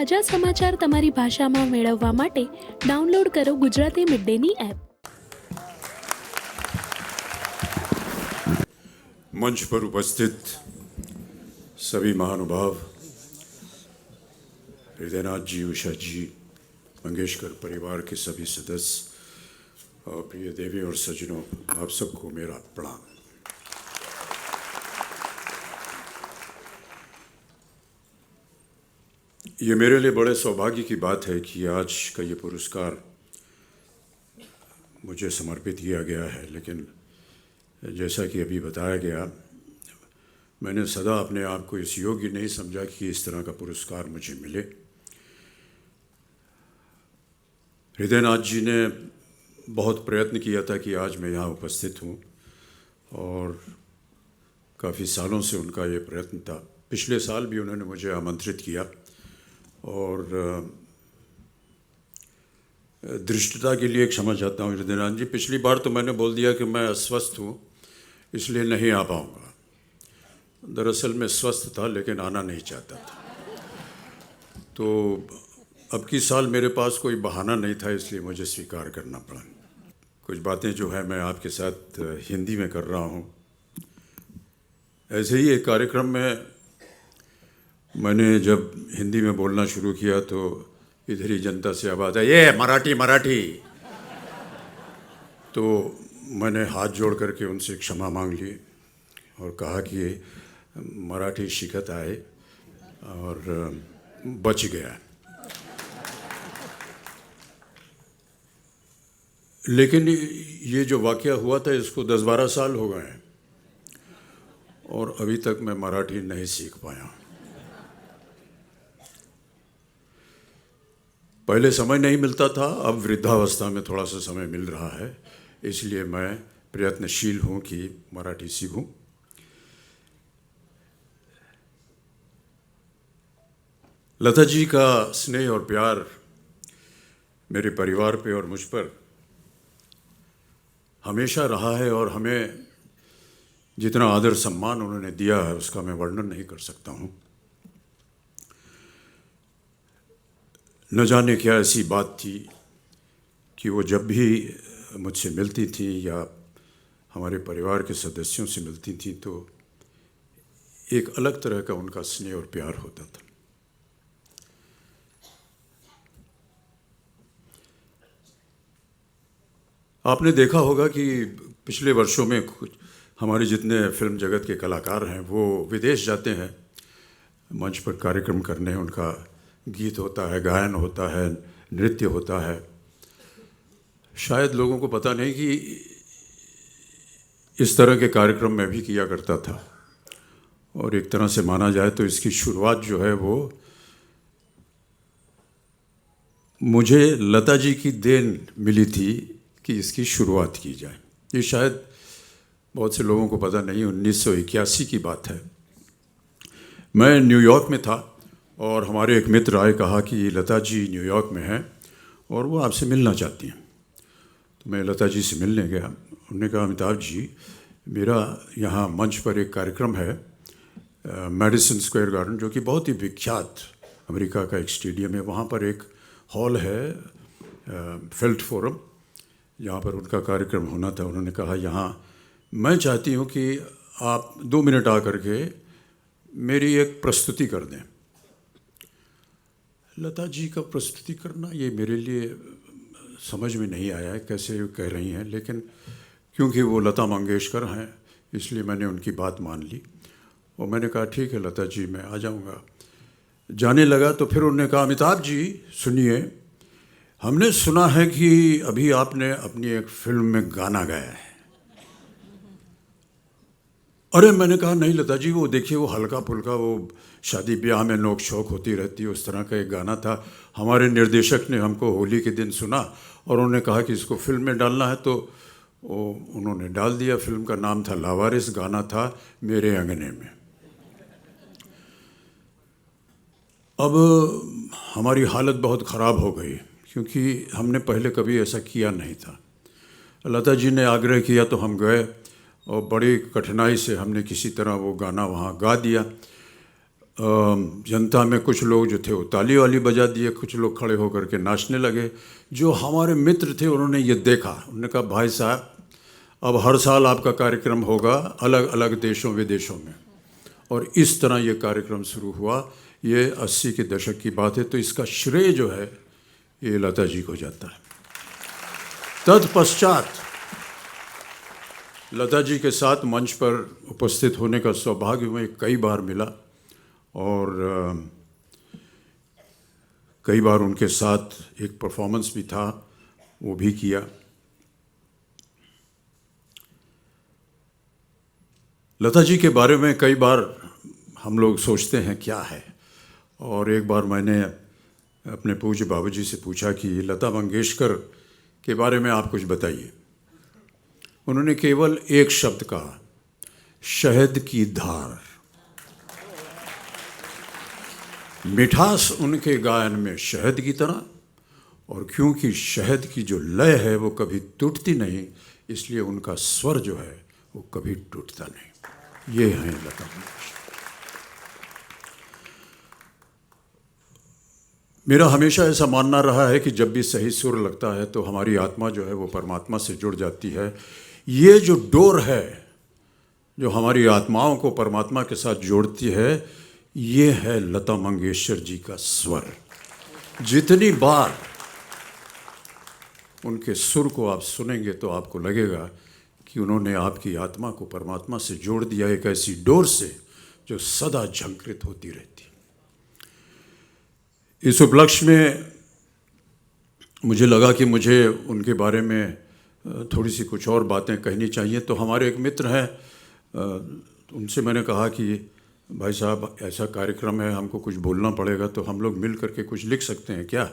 તાજા સમાચાર તમારી ભાષામાં મેળવવા માટે ડાઉનલોડ કરો ગુજરાતી મિડ ડેની એપ। मंच पर उपस्थित सभी महानुभाव, हृदयनाथ जी, उषा जी, मंगेशकर परिवार के सभी सदस्य और प्रिय देवी और सज्जनों, आप सबको मेरा प्रणाम। ये मेरे लिए बड़े सौभाग्य की बात है कि आज का ये पुरस्कार मुझे समर्पित किया गया है, लेकिन जैसा कि अभी बताया गया, मैंने सदा अपने आप को इस योग्य नहीं समझा कि इस तरह का पुरस्कार मुझे मिले। हृदयनाथ जी ने बहुत प्रयत्न किया था कि आज मैं यहाँ उपस्थित हूँ और काफ़ी सालों से उनका ये प्रयत्न था। पिछले साल भी उन्होंने मुझे आमंत्रित किया और दृष्टता के लिए क्षमा चाहता हूँ हृदयनाथ जी। पिछली बार तो मैंने बोल दिया कि मैं अस्वस्थ हूँ इसलिए नहीं आ पाऊँगा। दरअसल मैं स्वस्थ था लेकिन आना नहीं चाहता था, तो अब की साल मेरे पास कोई बहाना नहीं था, इसलिए मुझे स्वीकार करना पड़ा। कुछ बातें जो है मैं आपके साथ हिंदी में कर रहा हूँ। ऐसे ही एक कार्यक्रम में मैंने जब हिंदी में बोलना शुरू किया तो इधर ही जनता से आवाज़ आई, ये मराठी मराठी। तो मैंने हाथ जोड़ करके उनसे क्षमा मांग ली और कहा कि मराठी शिकत आए और बच गया। लेकिन ये जो वाक़या हुआ था इसको 10-12 साल हो गए हैं और अभी तक मैं मराठी नहीं सीख पाया। पहले समय नहीं मिलता था, अब वृद्धावस्था में थोड़ा सा समय मिल रहा है, इसलिए मैं प्रयत्नशील हूँ कि मराठी सीखूं। लता जी का स्नेह और प्यार मेरे परिवार पे और मुझ पर हमेशा रहा है और हमें जितना आदर सम्मान उन्होंने दिया है उसका मैं वर्णन नहीं कर सकता हूँ। न जाने क्या ऐसी बात थी कि वो जब भी मुझसे मिलती थी या हमारे परिवार के सदस्यों से मिलती थी तो एक अलग तरह का उनका स्नेह और प्यार होता था। आपने देखा होगा कि पिछले वर्षों में कुछ हमारे जितने फिल्म जगत के कलाकार हैं वो विदेश जाते हैं मंच पर कार्यक्रम करने। उनका गीत होता है, गायन होता है, नृत्य होता है। शायद लोगों को पता नहीं कि इस तरह के कार्यक्रम मैं भी किया करता था और एक तरह से माना जाए तो इसकी शुरुआत जो है वो मुझे लता जी की देन मिली थी कि इसकी शुरुआत की जाए। ये शायद बहुत से लोगों को पता नहीं, 1981 की बात है। मैं न्यूयॉर्क में था और हमारे एक मित्र आए, कहा कि लता जी न्यूयॉर्क में हैं और वो आपसे मिलना चाहती हैं। तो मैं लता जी से मिलने गया। उन्होंने कहा, अमिताभ जी, मेरा यहाँ मंच पर एक कार्यक्रम है मैडिसन स्क्वायर गार्डन, जो कि बहुत ही विख्यात अमेरिका का एक स्टेडियम है। वहाँ पर एक हॉल है फेल्ट फोरम, जहाँ पर उनका कार्यक्रम होना था। उन्होंने कहा, यहाँ मैं चाहती हूँ कि आप 2 मिनट आ करके मेरी एक प्रस्तुति कर दें। लता जी का प्रस्तुति करना ये मेरे लिए समझ में नहीं आया है कैसे कह रही हैं, लेकिन क्योंकि वो लता मंगेशकर हैं इसलिए मैंने उनकी बात मान ली और मैंने कहा ठीक है लता जी, मैं आ जाऊंगा। जाने लगा तो फिर उन्होंने कहा, अमिताभ जी सुनिए, हमने सुना है कि अभी आपने अपनी एक फिल्म में गाना गाया है। अरे मैंने कहा, नहीं लता जी, वो देखिए वो हल्का फुल्का वो शादी ब्याह में नोक झोंक होती रहती है, उस तरह का एक गाना था। हमारे निर्देशक ने हमको होली के दिन सुना और उन्होंने कहा कि इसको फिल्म में डालना है, तो वो उन्होंने डाल दिया। फिल्म का नाम था लावारिस, गाना था मेरे अंगने में। अब हमारी हालत बहुत ख़राब हो गई क्योंकि हमने पहले कभी ऐसा किया नहीं था। लता जी ने आग्रह किया तो हम गए और बड़ी कठिनाई से हमने किसी तरह वो गाना वहाँ गा दिया। जनता में कुछ लोग जो थे वो ताली वाली बजा दिए, कुछ लोग खड़े होकर के नाचने लगे। जो हमारे मित्र थे उन्होंने ये देखा, उन्होंने कहा भाई साहब अब हर साल आपका कार्यक्रम होगा अलग अलग देशों विदेशों में, और इस तरह ये कार्यक्रम शुरू हुआ। ये 80 के दशक की बात है, तो इसका श्रेय जो है ये लता जी को जाता है। तत्पश्चात लता जी के साथ मंच पर उपस्थित होने का सौभाग्य हमें कई बार मिला, और कई बार उनके साथ एक परफॉर्मेंस भी था, वो भी किया। लता जी के बारे में कई बार हम लोग सोचते हैं क्या है, और एक बार मैंने अपने पूज्य बाबूजी से पूछा कि लता मंगेशकर के बारे में आप कुछ बताइए। उन्होंने केवल एक शब्द कहा, शहद की धार। मिठास उनके गायन में शहद की तरह, और क्योंकि शहद की जो लय है वो कभी टूटती नहीं, इसलिए उनका स्वर जो है वो कभी टूटता नहीं। ये हैं लता मंगेशकर। मेरा हमेशा ऐसा मानना रहा है कि जब भी सही सुर लगता है तो हमारी आत्मा जो है वो परमात्मा से जुड़ जाती है। ये जो डोर है जो हमारी आत्माओं को परमात्मा के साथ जोड़ती है, ये है लता मंगेशकर जी का स्वर। जितनी बार उनके सुर को आप सुनेंगे तो आपको लगेगा कि उन्होंने आपकी आत्मा को परमात्मा से जोड़ दिया, एक ऐसी डोर से जो सदा झंकृत होती रहती। इस उपलक्ष्य में मुझे लगा कि मुझे उनके बारे में थोड़ी सी कुछ और बातें कहनी चाहिए। तो हमारे एक मित्र हैं, उनसे मैंने कहा कि भाई साहब ऐसा कार्यक्रम है, हमको कुछ बोलना पड़ेगा, तो हम लोग मिल करके कुछ लिख सकते हैं क्या?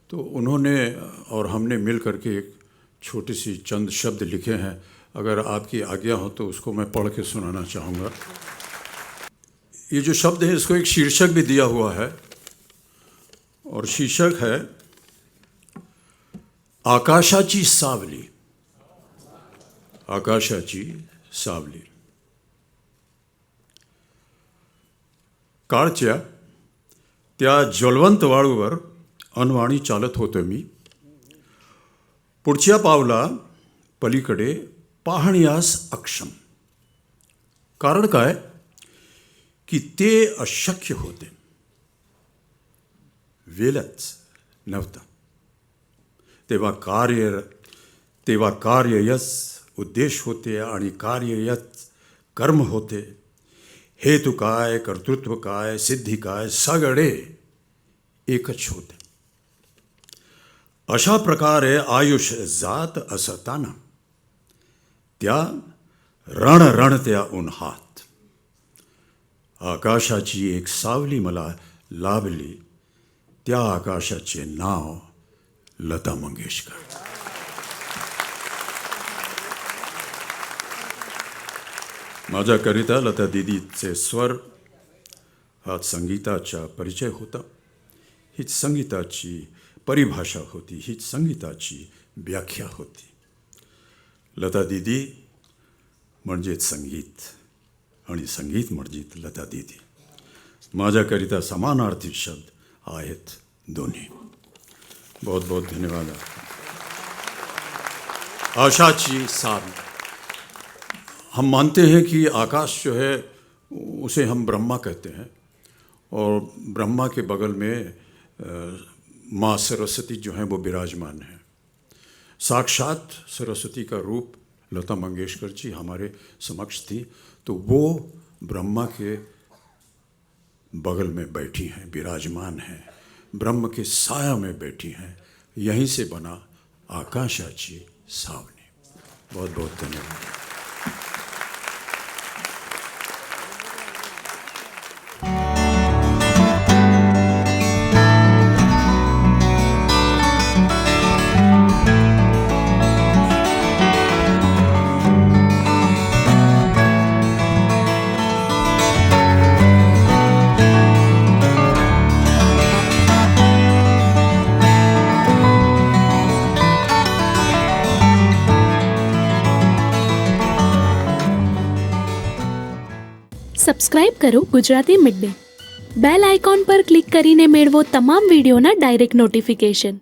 तो उन्होंने और हमने मिल करके एक छोटी सी चंद शब्द लिखे हैं। अगर आपकी आज्ञा हो तो उसको मैं पढ़ के सुनाना चाहूँगा। ये जो शब्द है इसको एक शीर्षक भी दिया हुआ है, और शीर्षक है आकाशाची सावली। आकाशाची सावली। काळच्या त्या ज्वलंत वाळूवर अनवाणी चालत होतो मी, पुढच्या पावला पलीकडे पाहण्यास अक्षम। कारण काय की ते अशक्य होते, वेलच नव्हता। तेव्हा कार्ययच उद्देश होते आणि कार्ययच कर्म होते। हेतु काय, कर्तृत्व काय, सिद्धी काय, सगळे एकच होते। अशा प्रकारे आयुष्य जात असताना त्या रणरणत्या उन्हात आकाशाची एक सावली मला लाभली। त्या आकाशाचे नाव लता मंगेशकर। माझ्याकरिता लता दीदीचे स्वर हा संगीताचा परिचय होता, हीच संगीताची परिभाषा होती, हीच संगीताची व्याख्या होती। लता दीदी म्हणजेच संगीत, आणि संगीत म्हणजेच लता दीदी। माझ्याकरिता समानार्थी शब्द आयत दोनों। बहुत बहुत धन्यवाद। आशाची सावली। हम मानते हैं कि आकाश जो है उसे हम ब्रह्मा कहते हैं, और ब्रह्मा के बगल में माँ सरस्वती जो हैं वो विराजमान हैं। साक्षात सरस्वती का रूप लता मंगेशकर जी हमारे समक्ष थी, तो वो ब्रह्मा के बगल में बैठी हैं, विराजमान हैं, ब्रह्म के साया में बैठी हैं। यहीं से बना आकाशाची सावली। बहुत बहुत धन्यवाद। સબસ્ક્રાઇબ કરો Gujarati mid day. Bell icon પર ક્લિક કરીને મેળવો તમામ વિડીયોના ડાયરેક્ટ નોટિફિકેશન.